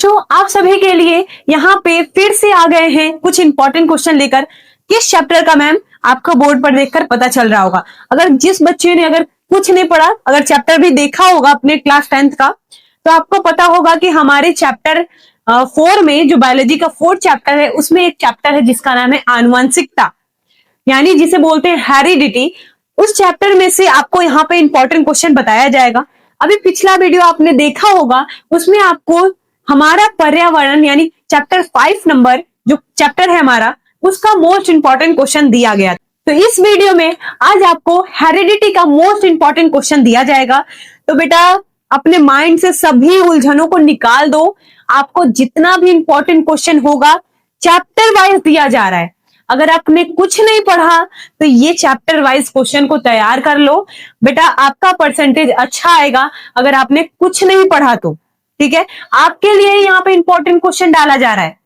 बच्चों, आप सभी के लिए यहाँ पे फिर से आ गए हैं कुछ इंपॉर्टेंट क्वेश्चन लेकर। किस चैप्टर का मैम, आपका बोर्ड पर देखकर पता चल रहा होगा। अगर जिस बच्चे ने अगर कुछ नहीं पढ़ा, अगर चैप्टर भी देखा होगा अपने क्लास 10th का, तो आपको पता होगा कि हमारे चैप्टर 4 में जो बायोलॉजी का 4th चैप्टर है, उसमें एक चैप्टर है जिसका नाम है आनुवंशिकता, यानी जिसे बोलते हैं हेरिडिटी। उस चैप्टर में से आपको यहाँ पे इंपॉर्टेंट क्वेश्चन बताया जाएगा। अभी पिछला वीडियो आपने देखा होगा, उसमें आपको हमारा पर्यावरण यानी चैप्टर 5 नंबर जो चैप्टर है हमारा, उसका मोस्ट इंपॉर्टेंट क्वेश्चन दिया गया। तो इस वीडियो में आज आपको हेरिडिटी का मोस्ट इंपॉर्टेंट क्वेश्चन दिया जाएगा। तो बेटा अपने माइंड से सभी उलझनों को निकाल दो। आपको जितना भी इंपॉर्टेंट क्वेश्चन होगा चैप्टर वाइज दिया जा रहा है। अगर आपने कुछ नहीं पढ़ा तो ये चैप्टर वाइज क्वेश्चन को तैयार कर लो बेटा, आपका परसेंटेज अच्छा आएगा। अगर आपने कुछ नहीं पढ़ा तो ठीक है, आपके लिए यहाँ पे इंपॉर्टेंट क्वेश्चन डाला जा रहा है।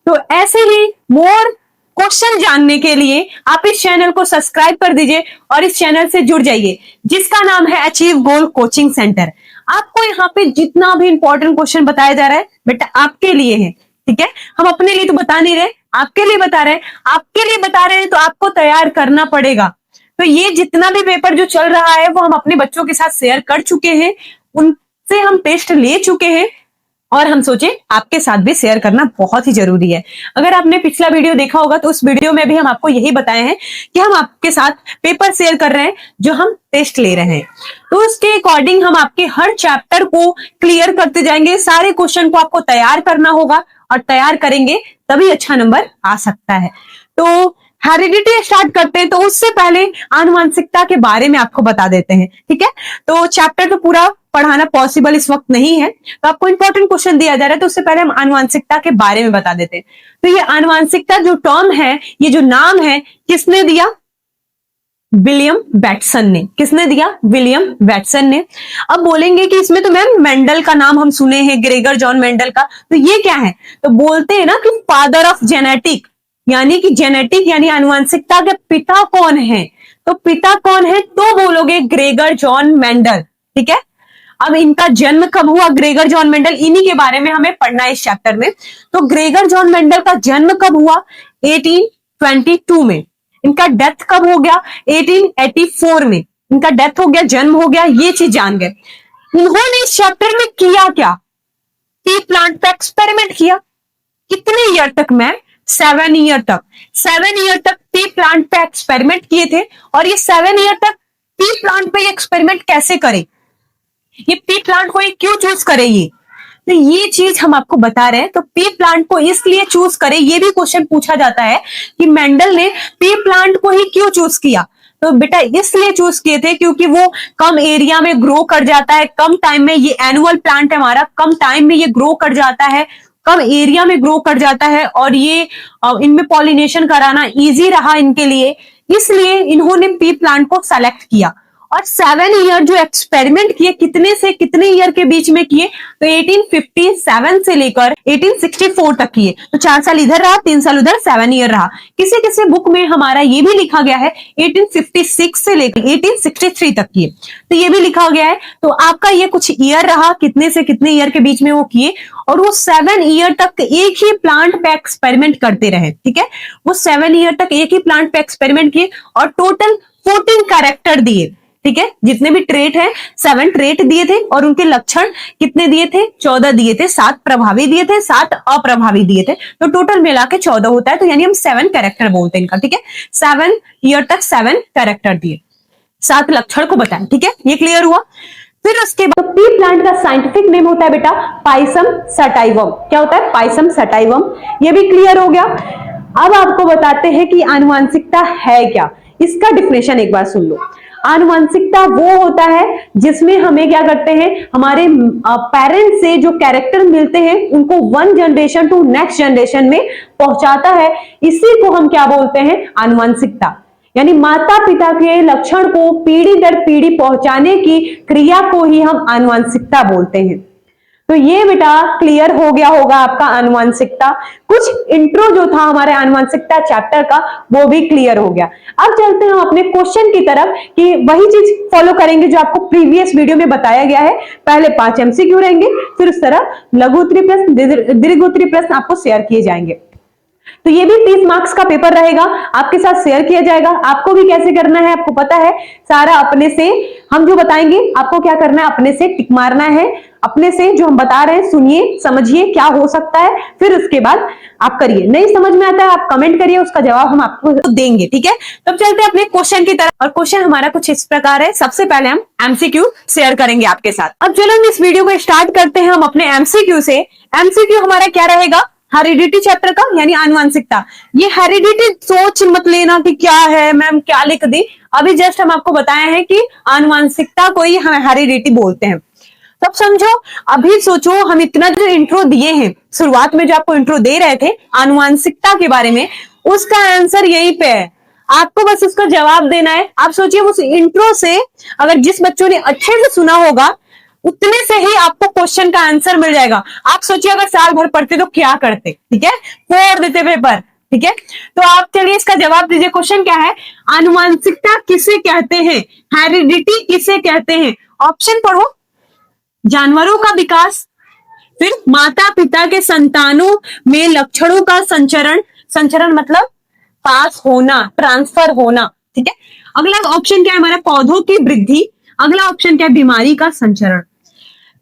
तो ऐसे ही मोर क्वेश्चन जानने के लिए आप इस चैनल को सब्सक्राइब कर दीजिए और इस चैनल से जुड़ जाइए जिसका नाम है अचीव गोल कोचिंग सेंटर। आपको यहाँ पे जितना भी इंपॉर्टेंट क्वेश्चन बताया जा रहा है बेटा आपके लिए है, ठीक है। हम अपने लिए तो बता नहीं रहे, आपके लिए बता रहे हैं। आपके लिए बता रहे हैं तो आपको तैयार करना पड़ेगा। तो ये जितना भी पेपर जो चल रहा है वो हम अपने बच्चों के साथ शेयर कर चुके हैं, उनसे हम टेस्ट ले चुके हैं और हम सोचे आपके साथ भी शेयर करना बहुत ही जरूरी है। अगर आपने पिछला वीडियो देखा होगा तो उस वीडियो में भी हम आपको यही बताए हैं कि हम आपके साथ पेपर शेयर कर रहे हैं जो हम टेस्ट ले रहे हैं। तो उसके अकॉर्डिंग हम आपके हर चैप्टर को क्लियर करते जाएंगे। सारे क्वेश्चन को आपको तैयार करना होगा और तैयार करेंगे तभी अच्छा नंबर आ सकता है। तो हेरिडिटी स्टार्ट करते हैं, तो उससे पहले आनुवंशिकता के बारे में आपको बता देते हैं, ठीक है। तो चैप्टर तो पूरा पढ़ाना पॉसिबल इस वक्त नहीं है, तो आपको इंपॉर्टेंट क्वेश्चन दिया जा रहा है, तो उससे पहले हम आनुवंशिकता के बारे में बता देते हैं। तो ये आनुवंशिकता जो टर्म है, ये जो नाम है, किसने दिया? विलियम बैटसन ने। किसने दिया? विलियम बैटसन ने। अब बोलेंगे कि इसमें तो मैम मेंडल का नाम हम सुने हैं, ग्रेगर जॉन मेंडल का, तो ये क्या है? तो बोलते हैं ना कि फादर ऑफ जेनेटिक, यानी कि जेनेटिक यानी आनुवंशिकता के पिता कौन है? तो पिता कौन है? तो बोलोगे ग्रेगर जॉन मेंडल, ठीक है। अब इनका जन्म कब हुआ? ग्रेगर जॉन मेंडल, इन्हीं के बारे में हमें पढ़ना है इस चैप्टर में। तो ग्रेगर जॉन मेंडल का जन्म कब हुआ? 1822 में। इनका डेथ कब हो गया? 1884 में। इनका डेथ हो गया, जन्म हो गया, ये चीज जान गए। इन्होंने इस चैप्टर में किया क्या? पी प्लांट पे एक्सपेरिमेंट किया। कितने ईयर तक? मैं 7 ईयर तक। 7 ईयर तक पी प्लांट पे एक्सपेरिमेंट किए थे। और ये 7 ईयर तक पी प्लांट पे एक्सपेरिमेंट कैसे करे, ये पी प्लांट को क्यों चूज करे, ये तो ये चीज हम आपको बता रहे हैं। तो पी प्लांट को इसलिए चूज करे, ये भी क्वेश्चन पूछा जाता है कि मेंडल ने पी प्लांट को ही क्यों चूज किया। तो बेटा इसलिए चूज किए थे क्योंकि वो कम एरिया में ग्रो कर जाता है, कम टाइम में, ये एनुअल प्लांट है हमारा, कम टाइम में ये ग्रो कर जाता है, कम एरिया में ग्रो कर जाता है, और ये इनमें पॉलिनेशन कराना इजी रहा इनके लिए, इसलिए इन्होंने पी प्लांट को सेलेक्ट किया। और 7 ईयर जो एक्सपेरिमेंट किए, कितने से कितने ईयर के बीच में किए? तो 1857 से लेकर 1864 तक किए। तो 4 साल इधर रहा, 3 साल उधर, 7 ईयर रहा। किसी किसी बुक में हमारा ये भी लिखा गया है 1856 से लेकर 1863 तक किए, तो ये भी लिखा गया है। तो आपका ये कुछ ईयर रहा, कितने से कितने ईयर के बीच में वो किए, और वो 7 ईयर तक एक ही प्लांट पे एक्सपेरिमेंट करते रहे, ठीक है। वो 7 ईयर तक एक ही प्लांट पे एक्सपेरिमेंट किए और टोटल 14 कैरेक्टर दिए, ठीक है। जितने भी ट्रेट है, 7 ट्रेट दिए थे, और उनके लक्षण कितने दिए थे? 14 दिए थे। 7 प्रभावी दिए थे, 7 अप्रभावी दिए थे, तो टोटल मिला के 14 होता है। तो यानी हम 7 कैरेक्टर बोलते हैं इनका, ठीक है। 7 ईयर तक 7 कैरेक्टर दिए, 7 लक्षण को बताएं, ठीक है। ये क्लियर हुआ। फिर उसके बाद पी प्लांट का साइंटिफिक नेम होता है बेटा पाइसम सटाइवम। क्या होता है? Pisum sativum. ये भी क्लियर हो गया। अब आपको बताते हैं कि आनुवंशिकता है क्या। इसका डिफिनेशन एक बार सुन लो। आनुवंशिकता वो होता है जिसमें हमें क्या करते हैं, हमारे पेरेंट्स से जो कैरेक्टर मिलते हैं उनको 1 जनरेशन टू नेक्स्ट जनरेशन में पहुंचाता है। इसी को हम क्या बोलते हैं? आनुवंशिकता। यानी माता पिता के लक्षण को पीढ़ी दर पीढ़ी पहुंचाने की क्रिया को ही हम आनुवंशिकता बोलते हैं। तो ये बेटा क्लियर हो गया होगा आपका आनुवंशिकता। कुछ इंट्रो जो था हमारे आनुवंशिकता चैप्टर का वो भी क्लियर हो गया। अब चलते हैं हम अपने क्वेश्चन की तरफ कि वही चीज फॉलो करेंगे जो आपको प्रीवियस वीडियो में बताया गया है। पहले 5 एमसीक्यू रहेंगे, फिर उस तरह लघु उत्तरीय प्रश्न, दीर्घ उत्तरीय प्रश्न आपको शेयर किए जाएंगे। तो ये भी 30 मार्क्स का पेपर रहेगा, आपके साथ शेयर किया जाएगा। आपको भी कैसे करना है आपको पता है, सारा अपने से हम जो बताएंगे आपको क्या करना है, अपने से टिक मारना है, अपने से जो हम बता रहे हैं सुनिए, समझिए क्या हो सकता है, फिर उसके बाद आप करिए। नहीं समझ में आता है आप कमेंट करिए, उसका जवाब हम आपको देंगे, ठीक है। तब चलते हैं अपने क्वेश्चन की तरफ, और क्वेश्चन हमारा कुछ इस प्रकार है। सबसे पहले हम एमसीक्यू शेयर करेंगे आपके साथ। अब चलो इस वीडियो को स्टार्ट करते हैं हम अपने एमसीक्यू से। एमसीक्यू हमारा क्या रहेगा, हेरिडिटी चैप्टर का, यानी आनुवंशिकता। ये हेरिडिटी सोच मत लेना कि क्या है मैम क्या लिख दी, अभी जस्ट हम आपको बताए हैं कि आनुवंशिकता को ही हम हेरिडिटी बोलते हैं। तब समझो, अभी सोचो हम इतना जो इंट्रो दिए हैं, शुरुआत में जो आपको इंट्रो दे रहे थे आनुवंशिकता के बारे में, उसका आंसर यहीं पे है। आपको बस उसका जवाब देना है। आप सोचिए उस इंट्रो से अगर जिस बच्चों ने अच्छे से सुना होगा उतने से ही आपको क्वेश्चन का आंसर मिल जाएगा। आप सोचिए अगर साल भर पढ़ते तो क्या करते, ठीक है, फोड़ देते पेपर, ठीक है। तो आप चलिए इसका जवाब दीजिए। क्वेश्चन क्या है, आनुवंशिकता किसे कहते हैं, हेरिडिटी किसे कहते हैं। ऑप्शन पढ़ो, जानवरों का विकास, फिर माता पिता के संतानों में लक्षणों का संचरण, संचरण मतलब पास होना, ट्रांसफर होना, ठीक है। अगला ऑप्शन क्या है हमारा, पौधों की वृद्धि। अगला ऑप्शन क्या है, बीमारी का संचरण।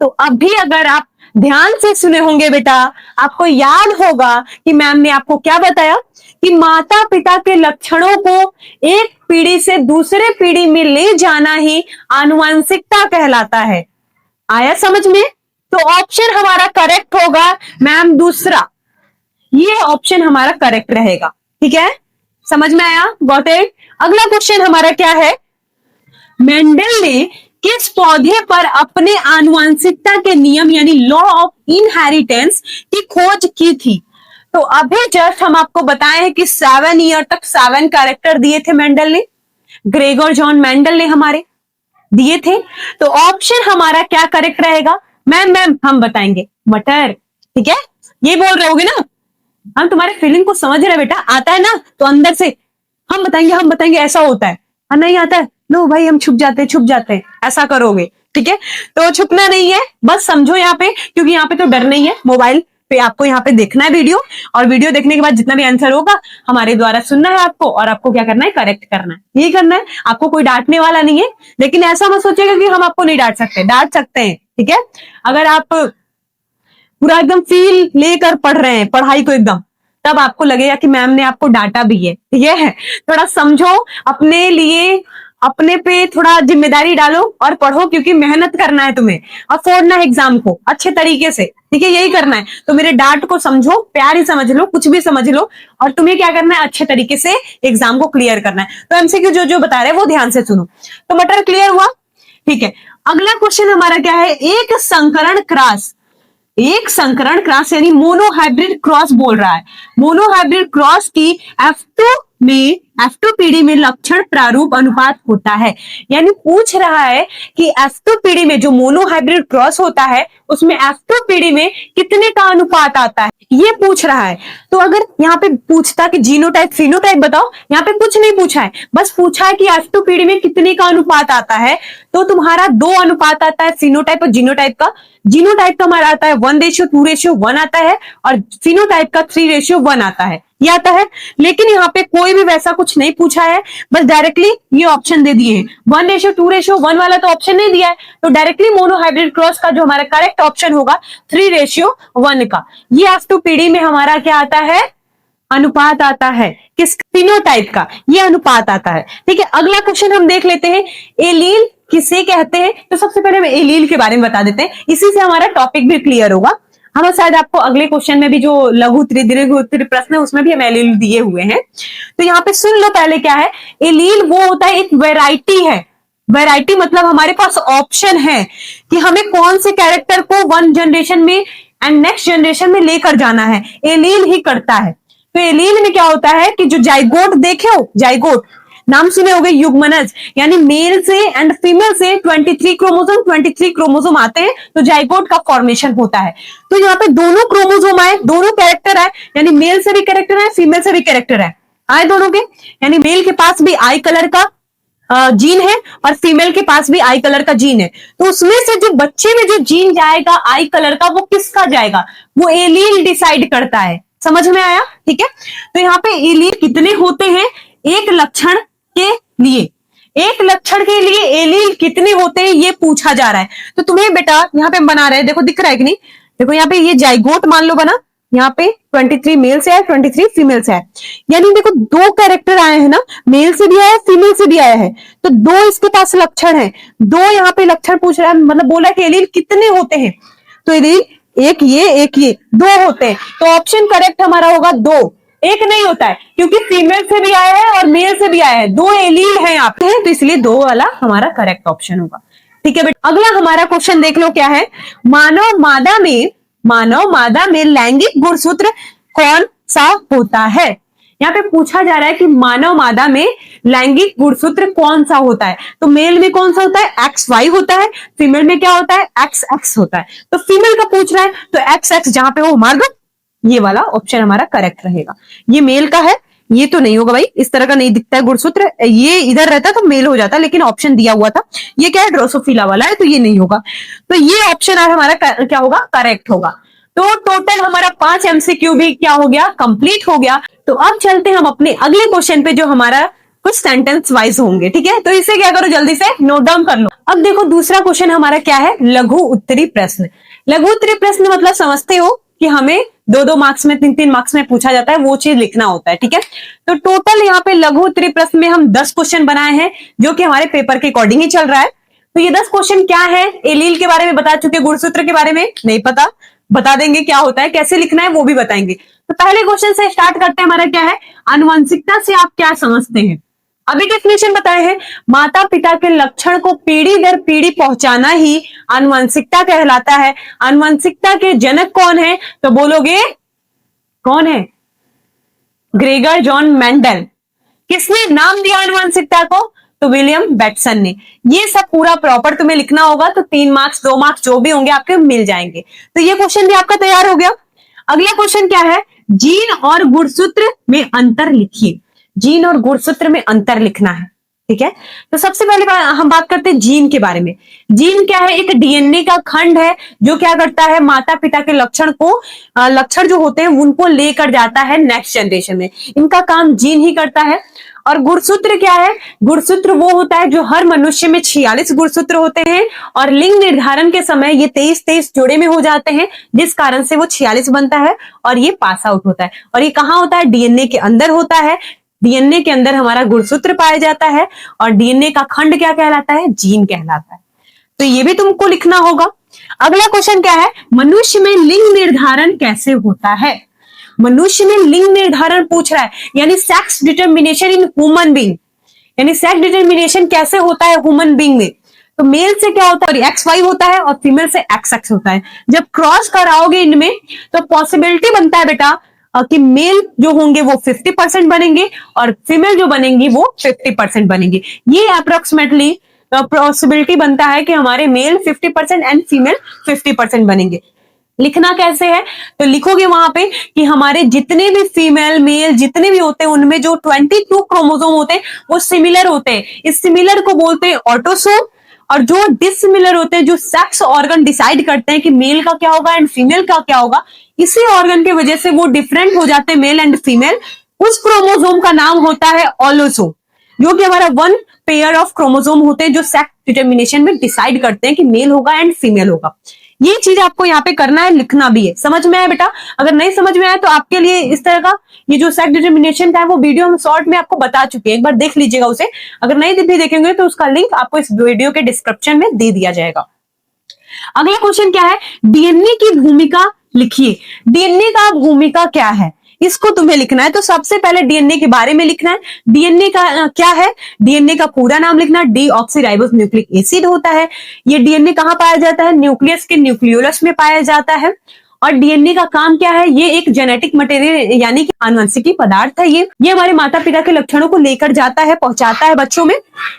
तो अभी अगर आप ध्यान से सुने होंगे बेटा, आपको याद होगा कि मैम ने आपको क्या बताया कि माता पिता के लक्षणों को एक पीढ़ी से दूसरे पीढ़ी में ले जाना ही आनुवंशिकता कहलाता है। आया समझ में? तो ऑप्शन हमारा करेक्ट होगा मैम दूसरा, ये ऑप्शन हमारा करेक्ट रहेगा, ठीक है। समझ में आया, गॉट इट। अगला क्वेश्चन हमारा क्या है, मेंडल ने किस पौधे पर अपने आनुवंशिकता के नियम यानी लॉ ऑफ इनहेरिटेंस की खोज की थी। तो अभी जस्ट हम आपको बताए हैं कि 7 ईयर तक 7 कैरेक्टर दिए थे मेंडल ने, ग्रेगोर जॉन मेंडल ने हमारे दिए थे। तो ऑप्शन हमारा क्या करेक्ट रहेगा, मैम हम बताएंगे, मटर, ठीक है। ये बोल रहे होगे ना, हम तुम्हारे फीलिंग को समझ रहे बेटा, आता है ना तो अंदर से हम बताएंगे ऐसा होता है, नहीं आता है लो भाई हम छुप जाते हैं, ऐसा करोगे, ठीक है। तो छुपना नहीं है, बस समझो यहाँ पे, क्योंकि यहाँ पे तो डर नहीं है, मोबाइल पे आपको यहाँ पे देखना है वीडियो, और वीडियो देखने के बाद जितना भी आंसर होगा हमारे द्वारा सुनना है आपको, और आपको क्या करना है, करेक्ट करना है, यही करना है। आपको कोई डांटने वाला नहीं है, लेकिन ऐसा मत सोचिएगा कि हम आपको नहीं डांट सकते हैं, ठीक है। अगर आप पूरा एकदम फील लेकर पढ़ रहे हैं पढ़ाई को एकदम, तब आपको लगेगा कि मैम ने आपको डांटा भी है, ठीक है। थोड़ा समझो, अपने लिए अपने पे थोड़ा जिम्मेदारी डालो और पढ़ो, क्योंकि मेहनत करना है तुम्हें और फोड़ना है एग्जाम को अच्छे तरीके से, ठीक है, यही करना है। तो मेरे डांट को समझो, प्यार ही समझ लो, कुछ भी समझ लो, और तुम्हें क्या करना है, अच्छे तरीके से एग्जाम को क्लियर करना है। तो एमसीक्यू जो बता रहे हैं वो ध्यान से सुनो। तो मटर क्लियर हुआ, ठीक है। अगला क्वेश्चन हमारा क्या है, एक संकरण क्रॉस यानी मोनोहाइब्रिड क्रॉस बोल रहा है। मोनोहाइब्रिड क्रॉस की F2 पीढ़ी में लक्षण प्रारूप अनुपात होता है, यानी पूछ रहा है कि F2 पीढ़ी में जो मोनोहाइब्रिड क्रॉस होता है उसमें F2 पीढ़ी में कितने का अनुपात आता है, ये पूछ रहा है। तो अगर यहाँ पे पूछता कि जीनोटाइप फिनोटाइप बताओ, यहाँ पे कुछ नहीं पूछा है, बस पूछा है कि F2 पीढ़ी में कितने का अनुपात आता है। तो तुम्हारा 2 अनुपात आता है, फिनोटाइप और जीनोटाइप का। जीनोटाइप का हमारा आता है 1:2:1 आता है, और फिनोटाइप का 3:1 आता है, ये आता है। लेकिन यहाँ पे कोई भी वैसा कुछ नहीं पूछा है, बस डायरेक्टली ये ऑप्शन दे दिए हैं। 1:2:1 वाला तो ऑप्शन नहीं दिया है, तो डायरेक्टली मोनोहाइब्रिड क्रॉस का जो हमारा करेक्ट ऑप्शन होगा 3:1 का। ये F2 पीढ़ी में हमारा क्या आता है, अनुपात आता है, किस फिनोटाइप का, ये अनुपात आता है, ठीक है। अगला क्वेश्चन हम देख लेते हैं, एलील किसे कहते हैं। तो सबसे पहले हम एलील के बारे में बता देते हैं, इसी से हमारा टॉपिक भी क्लियर होगा। हम शायद आपको अगले क्वेश्चन में भी जो लघु उत्तरीय दीर्घ उत्तरीय प्रश्न है उसमें भी हम एलील दिए हुए हैं। तो यहाँ पे सुन लो पहले क्या है, एलील वो होता है, एक वैरायटी है। वैरायटी मतलब हमारे पास ऑप्शन है कि हमें कौन से कैरेक्टर को 1 जनरेशन में एंड नेक्स्ट जनरेशन में लेकर जाना है, एलील ही करता है। तो एलील में क्या होता है कि जो जाइगोट देखे हो, नाम सुने होंगे युग्मनज, यानी मेल से एंड फीमेल से 23 क्रोमोसोम आते हैं तो जाइगोट का फॉर्मेशन होता है। तो यहाँ पे दोनों क्रोमोसोम आए, दोनों कैरेक्टर आए, यानी मेल से भी कैरेक्टर है, फीमेल से भी कैरेक्टर है, आए दोनों के, यानी मेल के पास भी आई कलर का जीन है और फीमेल के पास भी आई कलर का जीन है। तो उसमें से जो बच्चे में जो जीन जाएगा आई कलर का, वो किसका जाएगा, वो एलील डिसाइड करता है। समझ में आया? ठीक है। तो यहाँ पे एलील कितने होते हैं एक लक्षण के लिए, एक लक्षण के लिए एलील कितने होते हैं ये पूछा जा रहा है। तो तुम्हें बेटा यहाँ पे बना रहे हैं, देखो दिख रहा है कि नहीं, देखो यहाँ पे ये जाइगोट मान लो बना, यहाँ पे 23 मेल से है, 23 फीमेल से है, यानी देखो दो कैरेक्टर आए हैं ना, मेल से भी आया है, फीमेल से भी आया है, तो दो इसके पास लक्षण है, दो यहाँ पे लक्षण पूछ रहा है, मतलब बोला कि एलील कितने होते हैं, तो एलील एक ये दो होते हैं। तो ऑप्शन करेक्ट हमारा होगा दो, एक नहीं होता है, क्योंकि फीमेल से भी आया है और मेल से भी आया है, दो एलील है यहाँ पे, तो इसलिए दो वाला हमारा करेक्ट ऑप्शन होगा। ठीक है बेटा, अगला हमारा क्वेश्चन देख लो क्या है, मानव मादा में लैंगिक गुणसूत्र कौन सा होता है। यहाँ पे पूछा जा रहा है कि मानव मादा में लैंगिक गुणसूत्र कौन सा होता है। तो मेल में कौन सा होता है, XY होता है, फीमेल में क्या होता है, XX होता है। तो फीमेल का पूछ रहा है तो XX जहां पे वो मार दो, ये वाला ऑप्शन हमारा करेक्ट रहेगा। ये मेल का है, ये तो नहीं होगा भाई, इस तरह का नहीं दिखता है गुणसूत्र, ये इधर रहता तो मेल हो जाता, लेकिन ऑप्शन दिया हुआ था, ये क्या है ड्रोसोफिला वाला है, तो ये नहीं होगा। तो ये ऑप्शन हमारा क्या होगा, करेक्ट होगा। तो टोटल हमारा 5 MCQ भी क्या हो गया, कंप्लीट हो गया। तो अब चलते हैं हम अपने अगले क्वेश्चन पे, जो हमारा कुछ सेंटेंस वाइज होंगे। ठीक है, तो इसे क्या करो, जल्दी से नोट डाउन कर लो। अब देखो दूसरा क्वेश्चन हमारा क्या है, लघु उत्तरी प्रश्न। लघु उत्तरी प्रश्न मतलब समझते हो कि हमें 2-2 मार्क्स में, 3-3 मार्क्स में पूछा जाता है, वो चीज लिखना होता है। ठीक है, तो टोटल यहाँ पे लघु उत्तरी प्रश्न में हम 10 क्वेश्चन बनाए हैं, जो कि हमारे पेपर के अकॉर्डिंग ही चल रहा है। तो ये 10 क्वेश्चन क्या है, एलील के बारे में बता चुके, गुणसूत्र के बारे में नहीं पता, बता देंगे क्या होता है, कैसे लिखना है वो भी बताएंगे। तो पहले क्वेश्चन से स्टार्ट करते हैं, हमारा क्या है, आनुवंशिकता से आप क्या समझते हैं। अभी डेफिनेशन बताए हैं, माता पिता के लक्षण को पीढ़ी दर पीढ़ी पहुंचाना ही आनुवंशिकता कहलाता है। आनुवंशिकता के जनक कौन है, तो बोलोगे कौन है, ग्रेगर जॉन मेंडल। किसने नाम दिया आनुवंशिकता को, तो विलियम बेटसन ने। ये सब पूरा प्रॉपर तुम्हें लिखना होगा, तो 3 मार्क्स 2 मार्क्स जो भी होंगे आपके मिल जाएंगे। तो ये क्वेश्चन भी आपका तैयार हो गया। अगला क्वेश्चन क्या है, जीन और गुणसूत्र में अंतर लिखिए। जीन और गुणसूत्र में अंतर लिखना है। ठीक है, तो सबसे पहले हम बात करते हैं जीन के बारे में। जीन क्या है, एक डीएनए का खंड है, जो क्या करता है, माता पिता के लक्षण को, लक्षण जो होते हैं उनको लेकर जाता है नेक्स्ट जनरेशन में। इनका काम जीन ही करता है। और गुणसूत्र क्या है, गुणसूत्र वो होता है जो हर मनुष्य में 46 गुणसूत्र होते हैं, और लिंग निर्धारण के समय ये 23-23 जोड़े में हो जाते हैं, जिस कारण से वो 46 बनता है और ये पास आउट होता है। और ये कहाँ होता है, डीएनए के अंदर होता है। डीएनए के अंदर हमारा गुणसूत्र पाया जाता है, और डीएनए का खंड क्या कहलाता है, जीन कहलाता है। तो ये भी तुमको लिखना होगा। अगला क्वेश्चन क्या है, मनुष्य में लिंग निर्धारण कैसे होता है। मनुष्य में लिंग निर्धारण पूछ रहा है, यानी sex determination in human being, यानी सेक्स डिटर्मिनेशन कैसे होता है ह्यूमन बीइंग में। तो मेल से क्या होता है, XY होता है, और फीमेल से XX होता है। जब क्रॉस कराओगे इनमें तो पॉसिबिलिटी बनता है बेटा कि मेल जो होंगे वो 50% बनेंगे, और फीमेल जो बनेंगी वो 50% बनेंगे। ये अप्रोक्सीमेटली पॉसिबिलिटी बनता है कि हमारे मेल 50% एंड फीमेल 50% बनेंगे। लिखना कैसे है, तो लिखोगे वहां पे कि हमारे जितने भी फीमेल मेल जितने भी होते हैं, उनमें जो 22 क्रोमोसोम होते हैं वो सिमिलर होते हैं। इस सिमिलर को बोलते हैं ऑटोसोम, और जो डिससिमिलर होते हैं, जो सेक्स ऑर्गन डिसाइड करते हैं कि मेल का क्या होगा एंड फीमेल का क्या होगा, इसी ऑर्गन की वजह से वो डिफरेंट हो जाते हैं मेल एंड फीमेल। उस क्रोमोसोम का नाम होता है ऑलोसोम, जो कि हमारा 1 पेयर ऑफ क्रोमोसोम होते हैं, जो सेक्स डिटर्मिनेशन में डिसाइड करते हैं कि मेल होगा एंड फीमेल होगा। ये चीज आपको यहाँ पे करना है, लिखना भी है। समझ में आया बेटा? अगर नहीं समझ में आया तो आपके लिए इस तरह का ये जो सेक्स डिटर्मिनेशन का है, वो वीडियो हम शॉर्ट में आपको बता चुके हैं, एक बार देख लीजिएगा उसे। अगर नहीं भी देखेंगे तो उसका लिंक आपको इस वीडियो के डिस्क्रिप्शन में दे दिया जाएगा। अगला क्वेश्चन क्या है, डीएनए की भूमिका लिखिए। डीएनए का भूमिका क्या है, इसको तुम्हें लिखना है। तो सबसे पहले डीएनए के बारे में लिखना है। डीएनए का क्या है, डीएनए का पूरा नाम लिखना, डीऑक्सीराइबोस न्यूक्लिक एसिड होता है। ये डीएनए कहां पाया जाता है, न्यूक्लियस के न्यूक्लियोलस में पाया जाता है। और डीएनए का काम क्या है, ये एक जेनेटिक मटेरियल यानी कि आनुवंशिकी पदार्थ है। ये हमारे माता पिता के लक्षणों को लेकर जाता है, पहुंचाता है बच्चों में।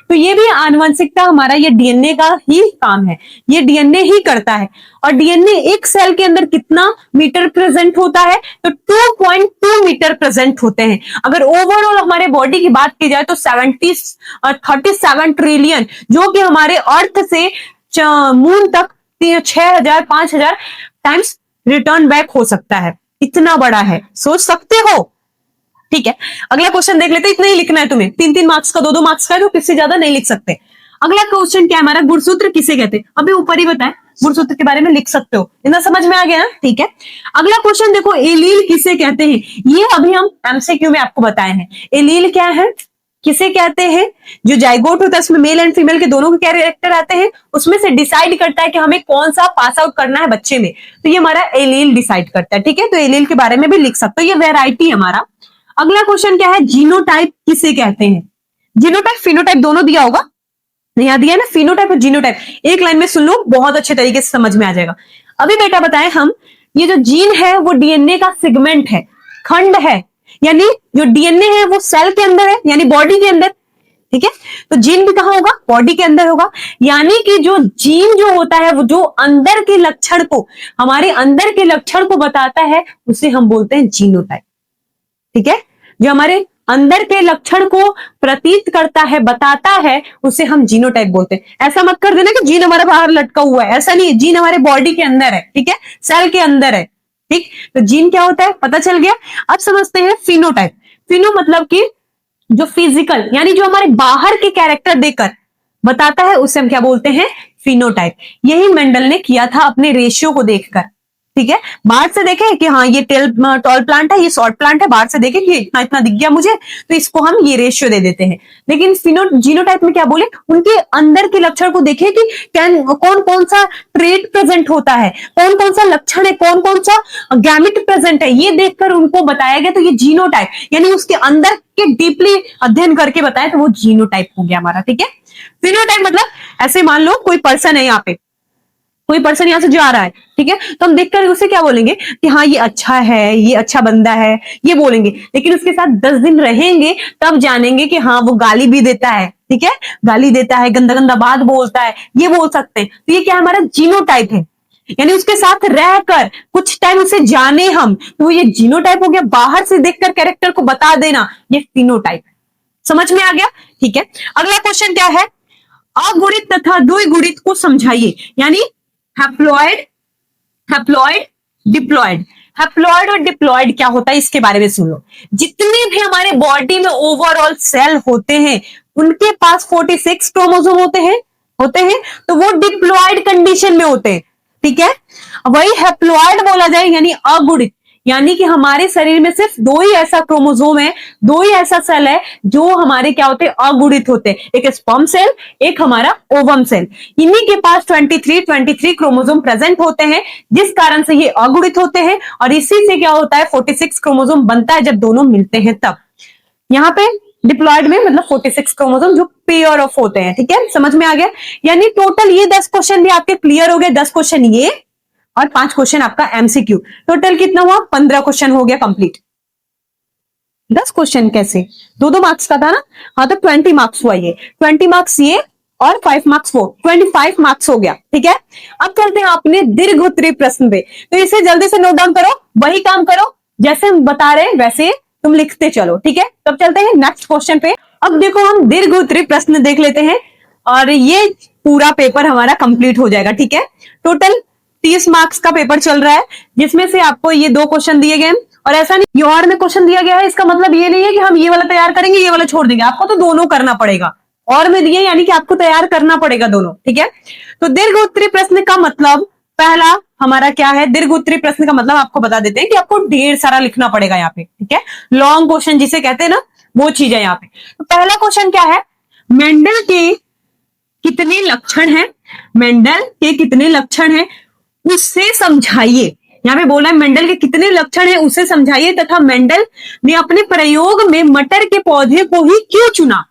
तो ये भी आनुवंशिकता हमारा ये डीएनए का ही काम है, ये डीएनए ही करता है। और डीएनए एक सेल के अंदर कितना मीटर प्रेजेंट होता है, तो 2.2 मीटर प्रेजेंट होते हैं। अगर ओवरऑल हमारे बॉडी की बात की जाए तो 37 ट्रिलियन, जो कि हमारे अर्थ से मून तक 6,000 5,000 टाइम्स रिटर्न बैक हो सकता है। इतना बड़ा है, सोच सकते हो। ठीक है, अगला क्वेश्चन देख लेते हैं। इतना ही लिखना है तुम्हें, 3-3 मार्क्स का, 2-2 मार्क्स का है, तो किससे ज्यादा नहीं लिख सकते। अगला क्वेश्चन क्या है हमारा, गुणसूत्र किसे कहते हैं। अभी ऊपर ही बताएं, गुणसूत्र के बारे में लिख सकते हो। इतना समझ में आ गया ना। ठीक है, अगला क्वेश्चन देखो, एलील किसे कहते हैं। ये अभी हम एमसीक्यू में आपको बताए हैं। एलील क्या है, किसे कहते हैं। जो जाइगोट होता है उसमें मेल एंड फीमेल के दोनों के कैरेक्टर आते हैं, उसमें से डिसाइड करता है कि हमें कौन सा पास आउट करना है बच्चे में, तो ये हमारा एलील डिसाइड करता है। ठीक है, तो एलील के बारे में भी लिख सकते हो, ये वेराइटी हमारा। अगला क्वेश्चन क्या है, जीनोटाइप किसे कहते हैं। जीनोटाइप फिनोटाइप दोनों दिया होगा, यहां दिया है ना, फिनोटाइप और जीनोटाइप। एक लाइन में सुन लो, बहुत अच्छे तरीके से समझ में आ जाएगा। अभी बेटा बताएं हम, ये जो जीन है वो डीएनए का सेगमेंट है, खंड है, यानी जो डीएनए है वो सेल के अंदर है, यानी बॉडी के अंदर। ठीक है, तो जीन भी कहां होगा, बॉडी के अंदर होगा। यानी कि जो जीन जो होता है वो जो अंदर के लक्षण को, हमारे अंदर के लक्षण को बताता है, उसे हम बोलते हैं जीनोटाइप। ठीक है, जो हमारे अंदर के लक्षण को प्रतीत करता है, बताता है, उसे हम जीनोटाइप बोलते हैं। ऐसा मत कर देना कि जीन हमारा बाहर लटका हुआ है, ऐसा नहीं, जीन हमारे बॉडी के अंदर है। ठीक है, सेल के अंदर है। ठीक, तो जीन क्या होता है पता चल गया। अब समझते हैं फिनोटाइप। फिनो मतलब कि जो फिजिकल, यानी जो हमारे बाहर के कैरेक्टर देकर बताता है, उसे हम क्या बोलते हैं, फिनोटाइप। यही मेंडल ने किया था अपने रेशियो को देखकर। ठीक है, बाहर से देखे कि हाँ ये टॉल प्लांट है, ये शॉर्ट प्लांट है, बाहर से देखे कि इतना इतना दिख गया मुझे, तो इसको हम ये रेशियो दे देते हैं। लेकिन जीनोटाइप में क्या बोले, उनके अंदर के लक्षण को देखे कि कौन कौन सा ट्रेट प्रेजेंट होता है, कौन कौन सा लक्षण है, कौन कौन सा गैमेट प्रेजेंट है, ये देखकर उनको बताया गया। तो ये जीनोटाइप, यानी उसके अंदर के डीपली अध्ययन करके बताया, तो वो जीनोटाइप हो गया हमारा। ठीक है, फिनोटाइप मतलब ऐसे मान लो कोई पर्सन है, यहाँ पे कोई पर्सन यहां से जा रहा है, ठीक है, तो हम देखकर उसे क्या बोलेंगे कि हाँ ये अच्छा है, ये अच्छा बंदा है, ये बोलेंगे। लेकिन उसके साथ 10 दिन रहेंगे तब जानेंगे कि हाँ वो गाली भी देता है। ठीक है, गाली देता है, गंदा गंदा बात बोलता है, ये बोल सकते हैं। तो ये क्या हमारा जीनोटाइप है, यानी उसके साथ रहकर कुछ टाइम उसे जाने हम, तो ये जीनोटाइप हो गया। बाहर से देखकर कैरेक्टर को बता देना, ये फिनोटाइप है। समझ में आ गया। ठीक है, अगला क्वेश्चन क्या है, अगुणित तथा द्विगुणित को समझाइए। यानी हैप्लॉइड, हैप्लॉइड, डिप्लॉइड। हैप्लॉइड और डिप्लॉइड क्या होता है इसके बारे में सुन लो। जितने भी हमारे बॉडी में ओवरऑल सेल होते हैं, उनके पास 46 क्रोमोसोम होते हैं, तो वो डिप्लॉइड कंडीशन में होते हैं। ठीक है, वही हैप्लॉइड बोला जाए, यानी अगुणित, यानी कि हमारे शरीर में सिर्फ 2 ही ऐसा क्रोमोसोम है, 2 ही ऐसा सेल है जो हमारे क्या होते हैं, अगुणित होते हैं। एक स्पर्म सेल, एक हमारा ओवम सेल। इन्हीं के पास 23 क्रोमोसोम प्रेजेंट होते हैं, जिस कारण से ये अगुणित होते हैं। और इसी से क्या होता है, 46 क्रोमोसोम बनता है जब दोनों मिलते हैं तब। यहाँ पे डिप्लॉइड में मतलब 46 क्रोमोसोम जो पेयर ऑफ होते हैं। ठीक है, समझ में आ गया। यानी टोटल ये 10 क्वेश्चन भी आपके क्लियर हो गए। 10 क्वेश्चन ये और 5 क्वेश्चन आपका एमसीक्यू। टोटल कितना हुआ, 15 क्वेश्चन हो गया कंप्लीट। 10 क्वेश्चन कैसे, 2-2 मार्क्स का था ना, हाँ, तो 20 मार्क्स हुआ ये, 20 मार्क्स ये और 5 मार्क्स वो, 25 मार्क्स हो गया। ठीक है, अब चलते हैं अपने दीर्घ उत्तरीय प्रश्न पे। तो इसे जल्दी से नोट डाउन करो, वही काम करो जैसे हम बता रहे हैं वैसे तुम लिखते चलो। ठीक है, तब चलते हैं नेक्स्ट क्वेश्चन पे। अब देखो हम दीर्घ उत्तरीय प्रश्न देख लेते हैं और ये पूरा पेपर हमारा कंप्लीट हो जाएगा। ठीक है, टोटल 30 मार्क्स का पेपर चल रहा है, जिसमें से आपको ये 2 क्वेश्चन दिए गए। और ऐसा नहीं ये और में क्वेश्चन दिया गया है, इसका मतलब ये नहीं है कि हम ये वाला तैयार करेंगे ये वाला छोड़ देंगे, आपको तो दोनों करना पड़ेगा। और में दिए यानी कि आपको तैयार करना पड़ेगा दोनों। ठीक है, तो दीर्घ उत्तरीय प्रश्न का मतलब पहला हमारा क्या है, दीर्घ उत्तरीय प्रश्न का मतलब आपको बता देते हैं कि आपको ढेर सारा लिखना पड़ेगा यहाँ पे। ठीक है, लॉन्ग क्वेश्चन जिसे कहते हैं ना, वो चीज है यहाँ पे। तो पहला क्वेश्चन क्या है, मेंडल के कितने लक्षण हैं, मेंडल के कितने लक्षण हैं उससे समझाइए। यहाँ पे बोला है मेंडल के कितने लक्षण हैं उसे समझाइए, तथा मेंडल ने अपने प्रयोग में मटर के पौधे को ही क्यों चुना।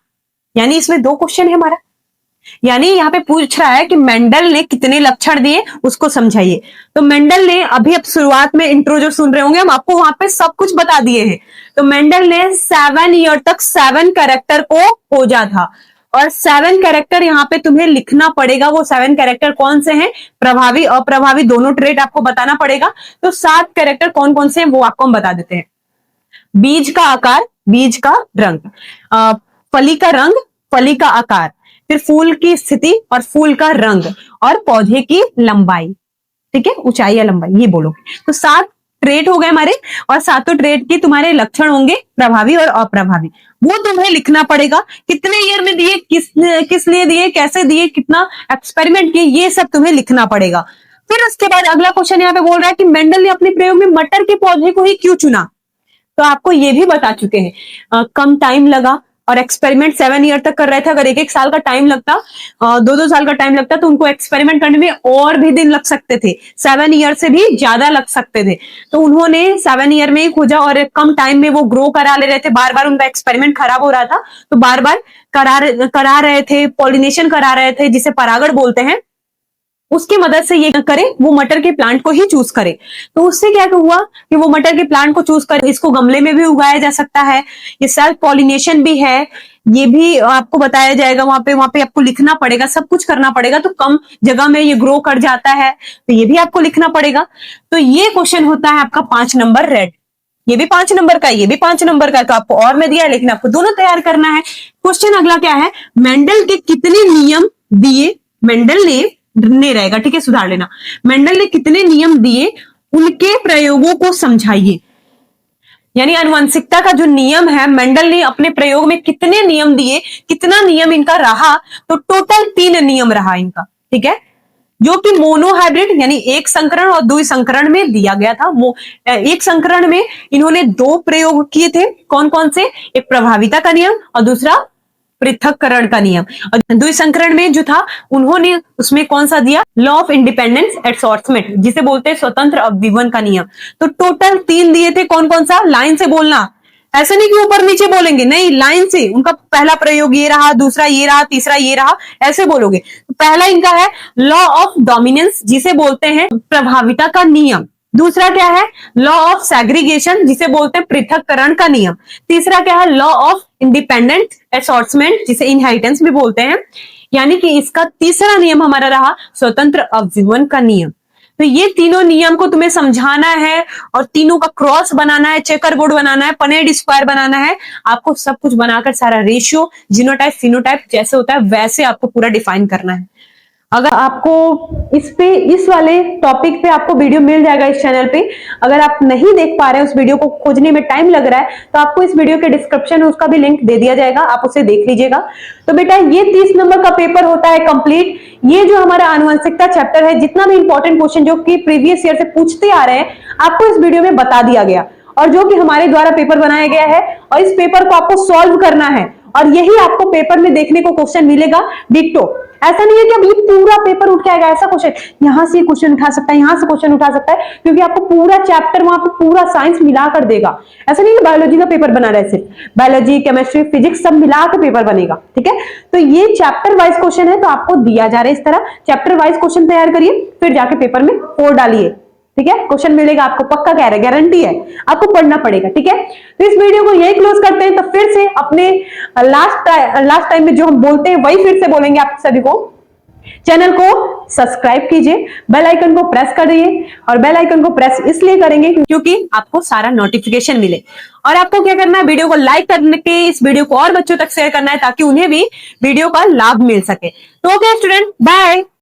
यानी इसमें 2 क्वेश्चन है हमारा। यानी यहाँ पे पूछ रहा है कि मेंडल ने कितने लक्षण दिए उसको समझाइए। तो मेंडल ने अभी अब शुरुआत में इंट्रो जो सुन रहे होंगे हम आपको वहां पे सब कुछ बता दिए हैं। तो मेंडल ने 7 ईयर तक 7 कैरेक्टर को खोजा था और 7 कैरेक्टर यहाँ पे तुम्हें लिखना पड़ेगा। वो 7 कैरेक्टर कौन से हैं, प्रभावी अप्रभावी दोनों ट्रेट आपको बताना पड़ेगा। तो 7 कैरेक्टर कौन कौन से हैं वो आपको हम बता देते हैं। बीज का आकार, बीज का रंग, फली का रंग, फली का आकार, फिर फूल की स्थिति और फूल का रंग, और पौधे की लंबाई, ठीक है, ऊंचाई या लंबाई, ये बोलोगे। तो 7 ट्रेट हो गए हमारे, और सातों ट्रेट के तुम्हारे लक्षण होंगे प्रभावी और अप्रभावी। वो तुम्हें लिखना पड़ेगा, कितने ईयर में दिए, किस लिए दिए, कैसे दिए, कितना एक्सपेरिमेंट किए, ये सब तुम्हें लिखना पड़ेगा। फिर उसके बाद अगला क्वेश्चन यहाँ पे बोल रहा है कि मेंडल ने अपने प्रयोग में मटर के पौधे को ही क्यों चुना। तो आपको ये भी बता चुके हैं, कम टाइम लगा और एक्सपेरिमेंट 7 ईयर तक कर रहे थे। अगर 1-1 साल का टाइम लगता, 2-2 साल का टाइम लगता, तो उनको एक्सपेरिमेंट करने में और भी दिन लग सकते थे, 7 ईयर से भी ज्यादा लग सकते थे। तो उन्होंने 7 ईयर में ही खोजा और कम टाइम में वो ग्रो करा ले रहे थे। बार बार उनका एक्सपेरिमेंट खराब हो रहा था, तो बार बार करा रहे थे, पॉलिनेशन करा रहे थे, जिसे परागण बोलते हैं। उसकी मदद से ये करे, वो मटर के प्लांट को ही चूज करे। तो उससे क्या हुआ कि वो मटर के प्लांट को चूज करे। इसको गमले में भी उगाया जा सकता है, ये सेल्फ पॉलिनेशन भी है, ये भी आपको बताया जाएगा। वहां पे आपको लिखना पड़ेगा, सब कुछ करना पड़ेगा। तो कम जगह में ये ग्रो कर जाता है, तो ये भी आपको लिखना पड़ेगा। तो ये क्वेश्चन होता है आपका 5 नंबर रेड। ये भी 5 नंबर का है, ये भी 5 नंबर का है। तो आपको और में दिया है, लेकिन आपको दोनों तैयार करना है। क्वेश्चन अगला क्या है, मेंडल के कितने नियम दिए, मेंडल ने रहेगा, ठीक है, सुधार लेना। मेंडल ने कितने नियम दिए, उनके प्रयोगों को समझाइए। यानी आनुवंशिकता का जो नियम है, मेंडल ने अपने प्रयोग में कितने नियम दिए, कितना नियम इनका रहा। तो टोटल 3 नियम रहा इनका, ठीक है, जो कि मोनोहाइब्रिड यानी एक संकरण और 2 संकरण में दिया गया था। एक संकरण में इन्होंने 2 प्रयोग किए थे, कौन कौन से, एक प्रभाविता का नियम और दूसरा पृथक्करण का नियम। और द्विसंकरण में जो था, उन्होंने उसमें कौन सा दिया, लॉ ऑफ इंडिपेंडेंस एसॉर्टमेंट, जिसे बोलते हैं स्वतंत्र अवदिवन का नियम। तो टोटल 3 दिए थे, कौन कौन सा, लाइन से बोलना, ऐसा नहीं कि ऊपर नीचे बोलेंगे, नहीं, लाइन से। उनका पहला प्रयोग ये रहा, दूसरा ये रहा, तीसरा ये रहा, ऐसे बोलोगे। तो पहला इनका है लॉ ऑफ डोमिनेंस, जिसे बोलते हैं प्रभाविता का नियम। दूसरा क्या है, लॉ ऑफ सेग्रीगेशन, जिसे बोलते हैं पृथक्करण का नियम। तीसरा क्या है, लॉ ऑफ इंडिपेंडेंट असॉर्टमेंट, जिसे इनहेरिटेंस भी बोलते हैं। यानी कि इसका तीसरा नियम हमारा रहा स्वतंत्र अवजीवन का नियम। तो ये तीनों नियम को तुम्हें समझाना है और तीनों का क्रॉस बनाना है, चेकर बोर्ड बनाना है, पनेड स्क्वायर बनाना है। आपको सब कुछ बनाकर सारा रेशियो, जीनोटाइप, फिनोटाइप जैसे होता है वैसे आपको पूरा डिफाइन करना है। अगर आपको इस वाले टॉपिक पे आपको वीडियो मिल जाएगा इस चैनल पे। अगर आप नहीं देख पा रहे हैं, उस वीडियो को खोजने में टाइम लग रहा है, तो आपको इस वीडियो के डिस्क्रिप्शन में उसका भी लिंक दे दिया जाएगा, आप उसे देख लीजिएगा। तो बेटा ये 30 नंबर का पेपर होता है कंप्लीट। ये जो हमारा आनुवंशिकता चैप्टर है, जितना भी इंपॉर्टेंट क्वेश्चन जो कि प्रीवियस ईयर से पूछते आ रहे हैं, आपको इस वीडियो में बता दिया गया, और जो कि हमारे द्वारा पेपर बनाया गया है, और इस पेपर को आपको सॉल्व करना है, और यही आपको पेपर में देखने को क्वेश्चन मिलेगा डिट्टो। ऐसा नहीं है कि अब ये पूरा पेपर उठ के आएगा, ऐसा क्वेश्चन यहां से क्वेश्चन उठा सकता है, यहां से क्वेश्चन उठा सकता है, क्योंकि आपको पूरा चैप्टर वहां पे पूरा साइंस मिला कर देगा। ऐसा नहीं है बायोलॉजी का पेपर बना रहा है, सिर्फ बायोलॉजी, केमिस्ट्री, फिजिक्स सब मिला के पेपर बनेगा, ठीक है। तो ये चैप्टर वाइज क्वेश्चन है, तो आपको दिया जा रहा है इस तरह, चैप्टर वाइज क्वेश्चन तैयार करिए, फिर जाके पेपर में 4 डालिए, ठीक है। क्वेश्चन मिलेगा आपको, पक्का कह रहे, गारंटी है, आपको पढ़ना पड़ेगा, ठीक है। तो इस वीडियो को यही क्लोज करते हैं। तो फिर से अपने लास्ट टाइम में जो हम बोलते हैं वही फिर से बोलेंगे आप सभी को। चैनल को सब्सक्राइब कीजिए, बेल आइकन को प्रेस करिए, और बेल आइकन को प्रेस इसलिए करेंगे क्योंकि आपको सारा नोटिफिकेशन मिले। और आपको क्या करना है, वीडियो को लाइक करके इस वीडियो को और बच्चों तक शेयर करना है, ताकि उन्हें भी वीडियो का लाभ मिल सके। तो ओके स्टूडेंट, बाय।